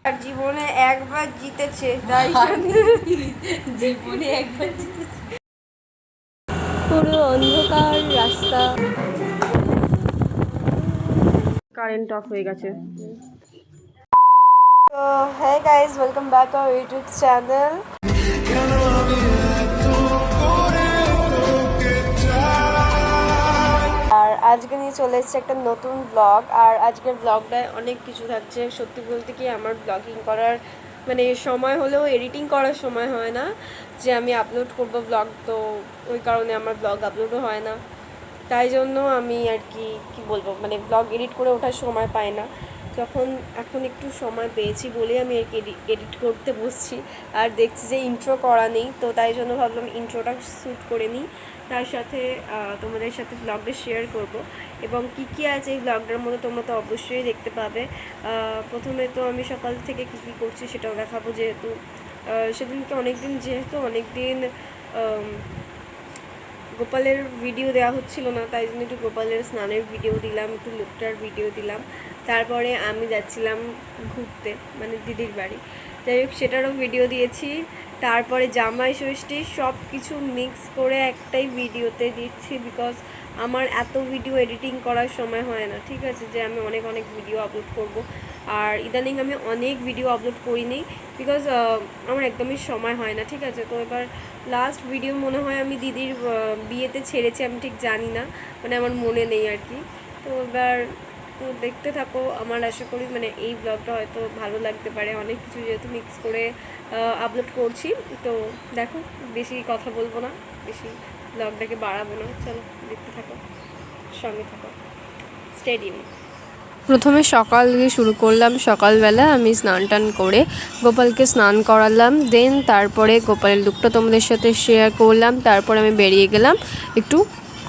আর জীবনে একবার জিতেছে, তাই জীবনে একবার পুরো অন্ধকার রাস্তা। কারেন্ট অফ হয়ে গেছে। তো হ্যাঁ guys, welcome back our YouTube channel. আর আজকে নিয়ে চলে এসেছে একটা নতুন ব্লগ। আর আজকের ব্লগটায় অনেক কিছু থাকছে। সত্যি বলতে কি, আমার ব্লগিং করার মানে সময় হলেও এডিটিং করার সময় হয় না যে আমি আপলোড করব ব্লগ। তো ওই কারণে আমার ব্লগ আপলোডও হয় না। তাই জন্য আমি আর কি বলবো, মানে ব্লগ এডিট করে ওঠার সময় পাই না। এখন একটু সময় পেয়েছি বলেই আমি আর কি এডিট করতে বসছি। আর দেখছি যে ইন্ট্রো করা নেই, তো তাই জন্য ভাবলাম ইন্ট্রোটা শ্যুট করে নিই, তার সাথে তোমাদের সাথে ব্লগটা শেয়ার করব। এবং কী আছে এই ব্লগটার মধ্যে তোমরা তো অবশ্যই দেখতে পাবে। প্রথমে তো আমি সকাল থেকে কী করছি সেটাও দেখাবো, যেহেতু সেদিনকে অনেক দিন গোপালের ভিডিও দেওয়া হচ্ছিল না, তাই জন্য একটু গোপালের স্নানের ভিডিও দিলাম, একটু লুকটার ভিডিও দিলাম। তারপরে আমি যাচ্ছিলাম ঘুরতে, মানে দিদির বাড়ি, যাই হোক সেটারও ভিডিও দিয়েছি। তারপরে জামাই ষষ্ঠী, সব কিছু মিক্স করে একটাই ভিডিওতে দিচ্ছি, বিকজ আমার এত ভিডিও এডিটিং করার সময় হয় না, ঠিক আছে, যে আমি অনেক ভিডিও আপলোড করব। আর ইদানিং আমি অনেক ভিডিও আপলোড করিনি, বিকজ আমার একদমই সময় হয় না, ঠিক আছে। তো এবার লাস্ট ভিডিও মনে হয় আমি দিদির বিয়েতে ছেড়েছি, আমি ঠিক জানি না, মানে আমার মনে নেই আর কি। তো এবার তো দেখতে থাকো, আমার আশা করি মানে এই ব্লগটা হয়তো ভালো লাগতে পারে, অনেক কিছু যেহেতু মিক্স করে আপলোড করছি। তো দেখো, বেশি কথা বলবো না, বেশি ব্লগটাকে বাড়াবো না, চলো দেখতে থাকো, সঙ্গে থাকো, স্টেডিয়াম। প্রথমে সকাল দিয়ে শুরু করলাম। সকালবেলা আমি স্নান টান করে গোপালকে স্নান করালাম, দেন তারপরে গোপালের লুকটা তোমাদের সাথে শেয়ার করলাম। তারপরে আমি বেরিয়ে গেলাম একটু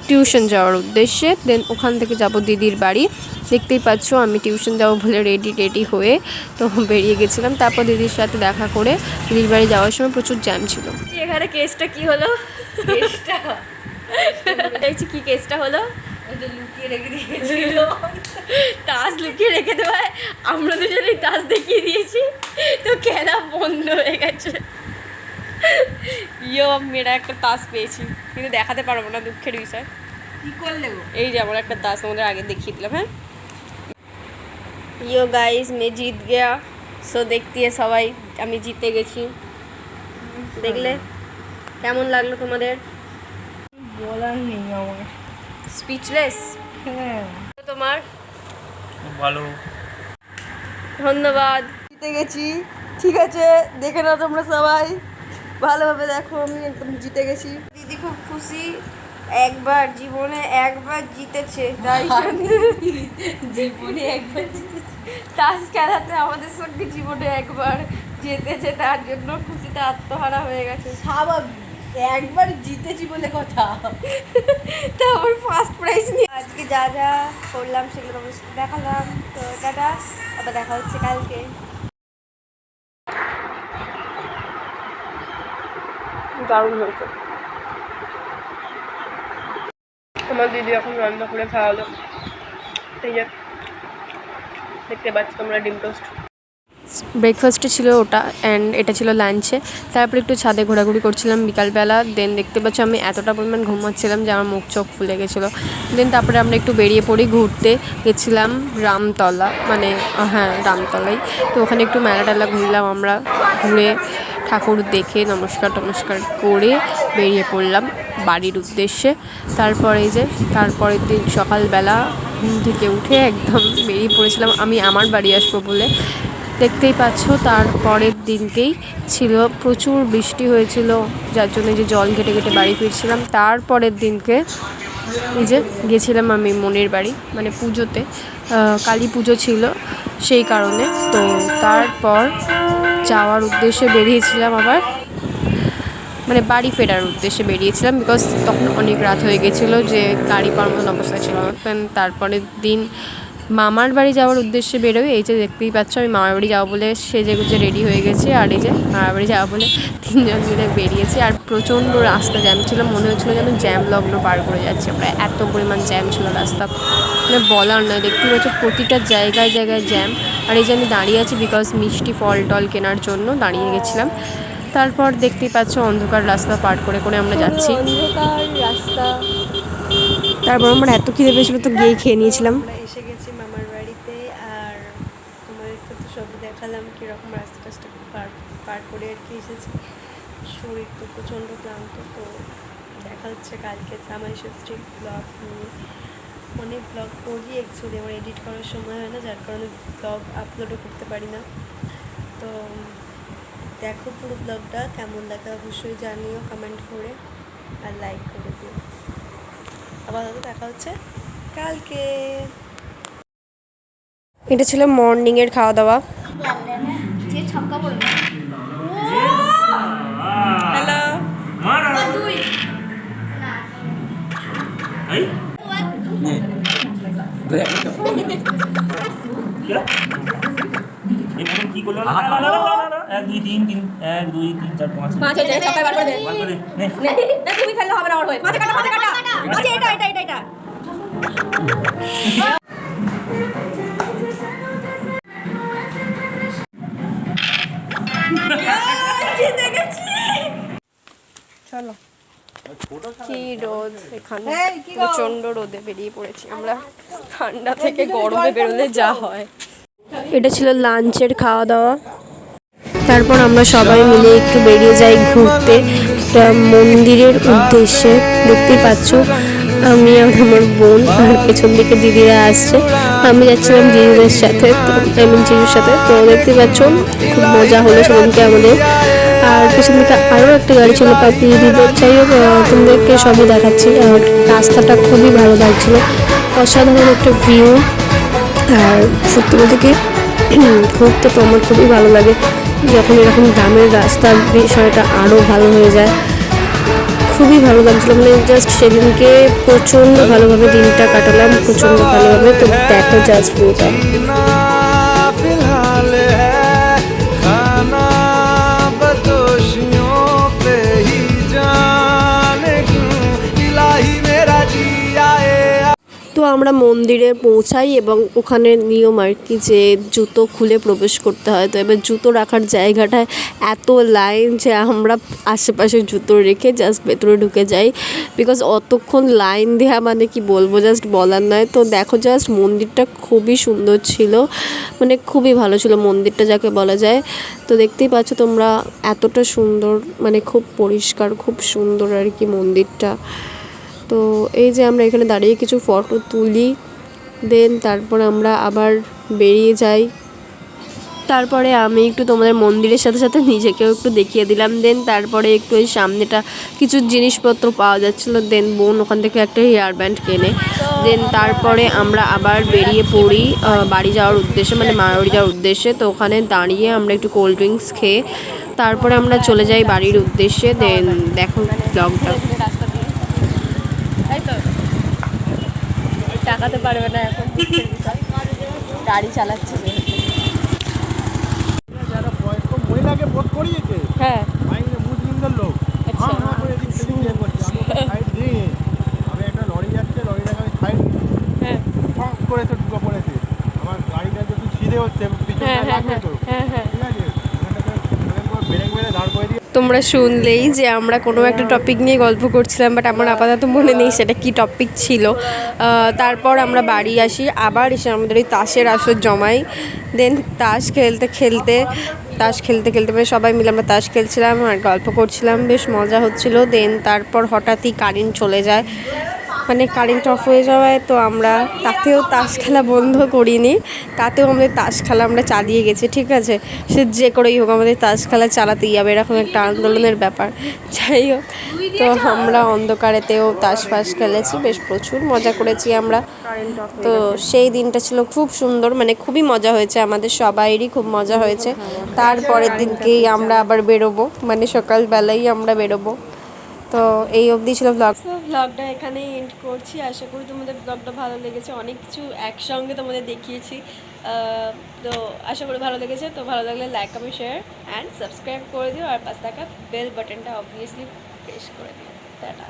টিউশন যাওয়ার উদ্দেশ্যে। দেন ওখান থেকে যাব দিদির বাড়ি। দেখতেই পাচ্ছ আমি টিউশন যাবো বলে রেডি হয়ে তো বেরিয়ে গেছিলাম। তারপর দিদির সাথে দেখা করে দিদির বাড়ি যাওয়ার সময় প্রচুর জ্যাম ছিল। এখানে কেসটা কি হলো? কেসটা দেখছি কি কেসটা হলো। লুকিয়ে রেখে দিয়েছিল, তাস লুকিয়ে রেখে দেওয়ায় আমরা দুজনেই তাস দেখিয়ে দিয়েছি, তো খেলা বন্ধ হয়ে গেছে। মেয়েরা একটা তাস পেয়েছি, কিন্তু দেখাতে পারবো না, দুঃখের বিষয়। কি করলে গো? এই যে আমার একটা তাস আমাদের আগে দেখিয়ে দিলাম। হ্যাঁ, গাইস মে জিত গেয়া। সো দেখতে সবাই, আমি জিতে গেছি। দেখলে কেমন লাগলো তোমাদের? বলার নেই আমার, স্পিচলেস। হ্যাঁ তোমার ভালো, ধন্যবাদ। জিতে গেছি, ঠিক আছে, দেখে নাও তোমরা সবাই ভালোভাবে দেখো, আমি একদম জিতে গেছি। দিদি খুব খুশি, একবার জীবনে একবার জিতেছে, তাই জীবনে একবার তাস খেলাতে আমাদের সঙ্গে জীবনে একবার জিতেছে, তার জন্য খুশিতে আত্মহারা হয়ে গেছে। স্বাভাবিক, একবার জিতেছি বলে কথা। তো আমার ফার্স্ট প্রাইজ নিয়ে আজকে যা যা করলাম সেগুলো তোমার সাথে দেখালাম। তো টাটা, আবার দেখা হচ্ছে কালকে। দারুণ হয়েছে। আমার দিদি এখন রান্না করে খাওয়ালো, এই যে দেখতে পাচ্ছ তোমরা, ডিম টোস্ট। ব্রেকফাস্টে ছিল ওটা, অ্যান্ড এটা ছিল লাঞ্চে। তারপরে একটু ছাদে ঘোরাঘুরি করছিলাম বিকালবেলা। দেন দেখতে পাচ্ছ আমি এতটা পরিমাণ ঘুমাচ্ছিলাম যে আমার মুখ চোখ ফুলে গেছিলো। দেন তারপরে আমরা একটু বেরিয়ে পড়ি, ঘুরতে গেছিলাম রামতলা, মানে হ্যাঁ রামতলাই। তো ওখানে একটু মেলা টেলা ঘুরলাম আমরা, ঘুরে ঠাকুর দেখে নমস্কার করে বেরিয়ে পড়লাম বাড়ির উদ্দেশ্যে। তারপরে যে তারপরের দিন সকালবেলা ঘুম থেকে উঠে একদম বেরিয়ে পড়েছিলাম আমি আমার বাড়ি আসবো বলে। দেখতেই পাচ্ছ তারপরের দিনকেই ছিল প্রচুর বৃষ্টি হয়েছিল, যার জন্য যে জল ঘেটে ঘেটে বাড়ি ফিরছিলাম। তারপরের দিনকে এই যে গেছিলাম আমি মনের বাড়ি, মানে পুজোতে, কালী পুজো ছিল সেই কারণে। তো তারপর যাওয়ার উদ্দেশ্যে বেরিয়েছিলাম আবার, মানে বাড়ি ফেরার উদ্দেশ্যে বেরিয়েছিলাম, বিকজ তখন অনেক রাত হয়ে গেছিলো, যে গাড়ি পাওয়ার মতন অবস্থা ছিল না। তারপরের দিন মামার বাড়ি যাওয়ার উদ্দেশ্যে বেরোই। এই যে দেখতেই পাচ্ছ আমি মামার বাড়ি যাবো বলে সেজে গুজে রেডি হয়ে গেছি, আর এই যে মামার বাড়ি যাবো বলে 3 জন মিলে বেরিয়েছি। আর প্রচণ্ড রাস্তা জ্যাম ছিল, মনে হচ্ছিলো যেন জ্যাম লগ্ন পার করে যাচ্ছে, প্রায় এত পরিমাণ জ্যাম ছিল রাস্তা, মানে বলার নয়। দেখতেই পাচ্ছ প্রতিটা জায়গায় জায়গায় জ্যাম। আর এই যে আমি দাঁড়িয়ে আছি বিকজ মিষ্টি ফল টল কেনার জন্য দাঁড়িয়ে গেছিলাম। তারপর দেখতেই পাচ্ছ অন্ধকার রাস্তা পার করে করে আমরা যাচ্ছি, অন্ধকার রাস্তা। তারপর আমরা এত খিদে পেয়েছিল তো গিয়ে খেয়ে নিয়েছিলাম। আমরা এসে গেছি মামার বাড়িতে, আর তোমাদেরকে তো সব দেখালাম কীরকম রাস্তা টাস্তা পার করে আর কি এসেছি। শরীর তো প্রচণ্ড ক্লান্ত, তো দেখা হচ্ছে কালকে আমার স্ট্রিট ব্লগ নিয়ে। অনেক ব্লগ করি অ্যাকচুয়ালি, আমার এডিট করার সময় হয় না, যার কারণে ব্লগ আপলোডও করতে পারি না। তো দেখো পুরো ব্লগটা কেমন লাগে অবশ্যই জানিও কমেন্ট করে, আর লাইক করে দিও। আপাতত দেখা হচ্ছে কালকে। এটা ছিল মর্নিংয়ের খাওয়া দাওয়া। হ্যালো, কি করলো? 1 2 3 3 1 2 3 4 5 5 হয়ে যায়, ছক্কায় বার করে দে। বার করে নে। না তুমি ফেললে হবে না, ওর হয়ে মাথা কাটা মাথা কাটা। আচ্ছা এটা জিতে গেছি। চলো। কি রোদ এখানে, প্রচণ্ড রোদে বেরিয়ে পড়েছি আমরা, ঠান্ডা থেকে গরমে বেরোলে যা হয়। এটা ছিল লাঞ্চের খাওয়া দাওয়া। তারপর আমরা সবাই মিলে একটু বেরিয়ে যাই ঘুরতে একটা মন্দিরের উদ্দেশ্যে। দেখতেই পাচ্ছ আমি আর আমার বোন, আর পেছন দিকে দিদিরা আসছে। আমি যাচ্ছিলাম দিদিদের সাথে, জিজুর সাথে। তো দেখতেই পাচ্ছ খুব মজা হলো সেদিনকে আমাদের। আর পেছন দিকে আরও একটা গাড়ি ছিল পাপি দিদিদের। যাই হোক তোমাদেরকে সবই দেখাচ্ছি। আর রাস্তাটা খুবই ভালো লাগছিলো, অসাধারণ একটা ভিউ। আর সত্যি বলতে কি ঘুরতে তো আমার খুবই ভালো লাগে, যখন এরকম গ্রামের রাস্তার বিষয়টা আরও ভালো হয়ে যায়। খুবই ভালো লাগছিলো, মানে জাস্ট সেদিনকে প্রচণ্ড ভালোভাবে দিনটা কাটালাম, প্রচণ্ড ভালোভাবে। তো দেখো জাস্ট ভিউটা। তো আমরা মন্দিরে পৌঁছাই এবং ওখানে নিয়ম আর কি যে জুতো খুলে প্রবেশ করতে হয়। তো এবার জুতো রাখার জায়গাটায় এত লাইন যে আমরা আশেপাশে জুতো রেখে জাস্ট ভেতরে ঢুকে যাই, বিকজ অতক্ষণ লাইন দেওয়া মানে কি বলবো, জাস্ট বলার নয়। তো দেখো জাস্ট মন্দিরটা খুবই সুন্দর ছিল, মানে খুবই ভালো ছিল মন্দিরটা যাকে বলা যায়। তো দেখতেই পাচ্ছ তোমরা এতটা সুন্দর, মানে খুব পরিষ্কার, খুব সুন্দর আর কি মন্দিরটা। তো এই যে আমরা এখানে দাঁড়িয়ে কিছু ফটো তুলি, দেন তারপর আমরা আবার বেরিয়ে যাই। তারপরে আমি একটু তোমাদের মন্দিরের সাথে সাথে নিজেকেও একটু দেখিয়ে দিলাম। দেন তারপরে একটু ওই সামনেটা কিছু জিনিসপত্র পাওয়া যাচ্ছিলো, দেন বোন ওখান থেকে একটা হেয়ার ব্যান্ড কেনে। দেন তারপরে আমরা আবার বেরিয়ে পড়ি বাড়ি যাওয়ার উদ্দেশ্যে, মানে মামার বাড়ি যাওয়ার উদ্দেশ্যে। তো ওখানে দাঁড়িয়ে আমরা একটু কোল্ড ড্রিঙ্কস খেয়ে তারপরে আমরা চলে যাই বাড়ির উদ্দেশ্যে। দেন দেখো ব্লগটা। টাকাতে পারবে না এখন, গাড়ি চালাচ্ছে। যারা বয়স্ক মহিলাকে ভোট করিয়েছে, হ্যাঁ মুসলিমদের লোক। আচ্ছা। সাইড দিয়ে আমি একটা লরি যাচ্ছে, লরিটাকে আমি সাইড হ্যাঁ ফাঁক করে তো ঢুকে পড়েছে। আমার গাড়িটা যদি ছিঁড়ে হচ্ছে পিছনে লাগবে তো, ঠিক আছে, ব্রেক মেরে দাঁড় করে দিয়ে। তোমরা শুনলেই যে আমরা কোনো একটা টপিক নিয়ে গল্প করছিলাম, বাট আমার আপাতত মনে নেই সেটা কি টপিক ছিল। তারপর আমরা বাড়ি আসি, আবার এসে আমাদের এই তাসের আসর জমাই। দেন তাস খেলতে খেলতে মানে সবাই মিলে আমরা তাস খেলছিলাম আর গল্প করছিলাম, বেশ মজা হচ্ছিল। দেন তারপর হঠাৎই কারেন্ট চলে যায়, মানে কারেন্ট অফ হয়ে যাওয়ায় তো আমরা তাতেও তাস খেলা বন্ধ করিনি, তাতেও আমাদের তাস খেলা আমরা চালিয়ে গেছি। ঠিক আছে, সে যে করেই হোক আমাদের তাস খেলা চালাতেই হবে, এরকম একটা আন্দোলনের ব্যাপার। যাই হোক, তো আমরা অন্ধকারেতেও তাস ফাস খেলেছি, বেশ প্রচুর মজা করেছি আমরা। তো সেই দিনটা ছিল খুব সুন্দর, মানে খুবই মজা হয়েছে, আমাদের সবাইয়েরই খুব মজা হয়েছে। তারপরের দিনকেই আমরা আবার বেরোবো, মানে সকালবেলাই আমরা বেরোবো। তো এই অবধি ছিল ব্লগ। তো ব্লগটা এখানেই এন্ড করছি। আশা করি তোমাদের ব্লগটা ভালো লেগেছে, অনেক কিছু একসঙ্গে তোমাদের দেখিয়েছি। তো আশা করি ভালো লেগেছে। তো ভালো লাগলে like comment share and subscribe করে দিও, আর পাশে থাকা বেল বাটনটা অবভিয়াসলি প্রেস করে দিও। টাটা।